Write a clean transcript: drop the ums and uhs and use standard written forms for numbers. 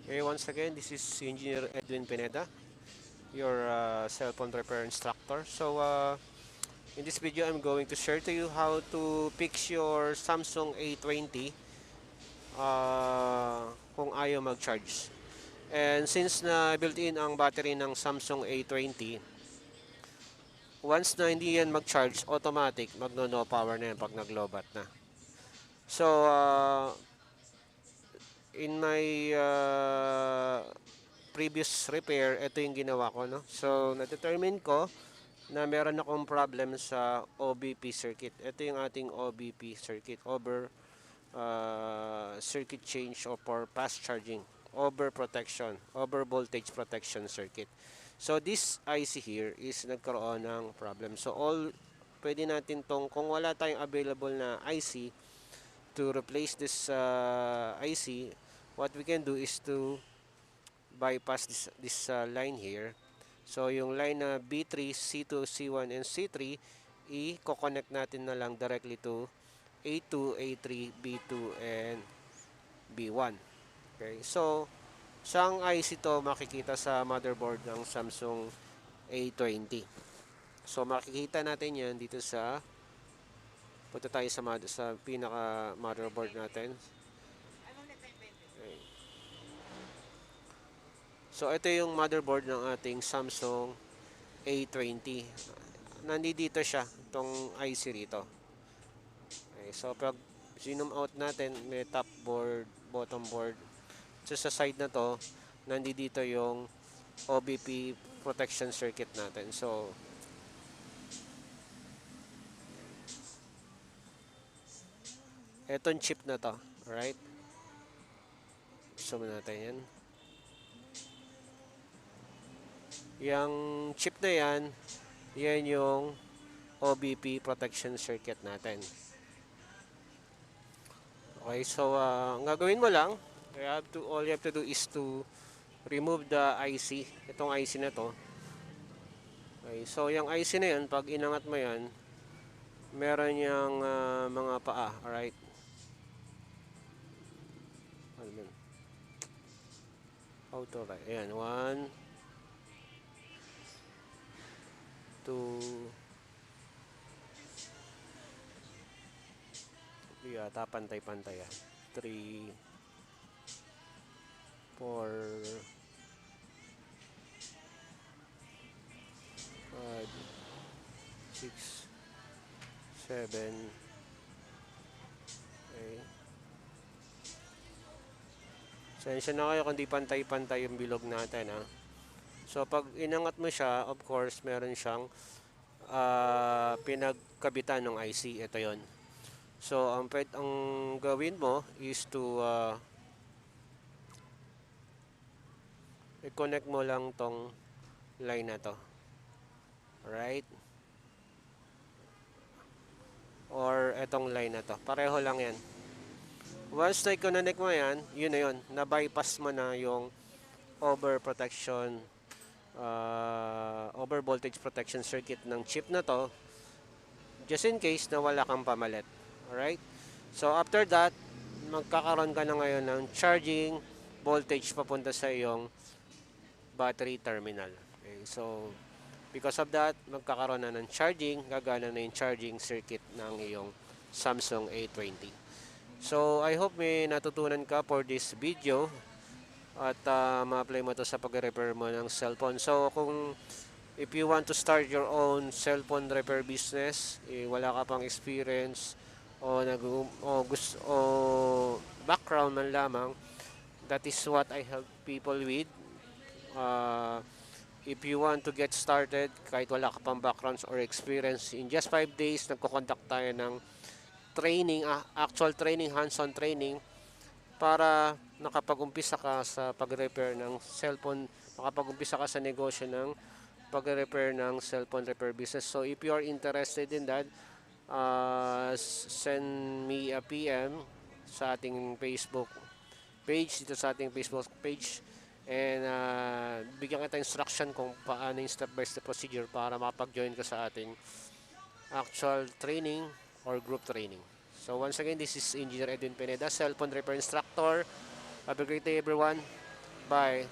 Okay, once again, this is Engineer Edwin Pineda, your cell phone repair instructor. In this video, I'm going to share to you how to fix your Samsung A20 kung ayaw mag-charge. And since na built-in ang battery ng Samsung A20, once na hindi yan mag-charge, automatic, magno-no power na yan pag nag-low-bat na. So, in my previous repair, ito yung ginawa ko, no? So, na-determine ko na meron akong problem sa OVP circuit. Ito yung ating OVP circuit, over circuit change or for fast charging, over protection, over voltage protection circuit. So, this IC here is nagkaroon ng problem. So, pwede natin tong, kung wala tayong available na IC to replace this IC, what we can do is to bypass this line here. So yung line na B3, C2, C1, and C3, i-connect natin na lang directly to A2, A3, B2, and B1. Okay, so siyang IC to makikita sa motherboard ng Samsung A20. So makikita natin yan dito sa, punta tayo sa pinaka motherboard natin. Okay. So ito yung motherboard ng ating Samsung A20. Nandito siya, itong IC rito. Okay, so pag zoom out natin, may top board, bottom board. So sa side na to, nandito yung OVP protection circuit natin. So etong chip na to, alright? Zoom natin yan. Yung chip na yan, yan yung OVP protection circuit natin. Okay, so ang gagawin mo lang, all you have to do is to remove the IC, itong IC na to. Okay, so yung IC na yan, pag inangat mo yan, meron yung mga paa, alright? How to write? Ayan, 1, 2, yata pantay-pantay yan. 3, 4, 5, 6, 7, okay. Sensya na kayo kung di pantay-pantay yung bilog natin, ha. So pag inangat mo siya, of course, meron siyang pinagkabitan ng IC. Ito yon. So ang gawin mo is to i-connect mo lang tong line na to. Alright? Or etong line na to. Pareho lang yan. Once na i-connect mo yan, yun na yun. Na-bypass mo na yung over protection, over voltage protection circuit ng chip na to, just in case na wala kang pamalit. Alright? So after that, magkakaroon ka na ngayon ng charging voltage papunta sa iyong battery terminal. Okay, so because of that, magkakaroon na ng charging, gagana na yung charging circuit ng iyong Samsung A20. So I hope may natutunan ka for this video at ma-apply mo to sa pag-repair mo ng cellphone. So if you want to start your own cellphone repair business, wala ka pang experience o background man lamang, that is what I help people with. If you want to get started, kahit wala ka pang backgrounds or experience, in just 5 days, nagko-conduct tayo ng training, actual training, hands-on training, para nakapag-umpisa ka sa pag-repair ng cellphone, nakapag-umpisa ka sa negosyo ng pag-repair ng cellphone repair business. So if you are interested in that, send me a PM sa ating Facebook page, dito sa ating Facebook page, and bigyan kita instruction kung paano yung step-by-step procedure para makapag-join ka sa ating actual training or group training. So once again, this is Engineer Edwin Pineda, cellphone repair instructor. Have a great day, everyone. Bye.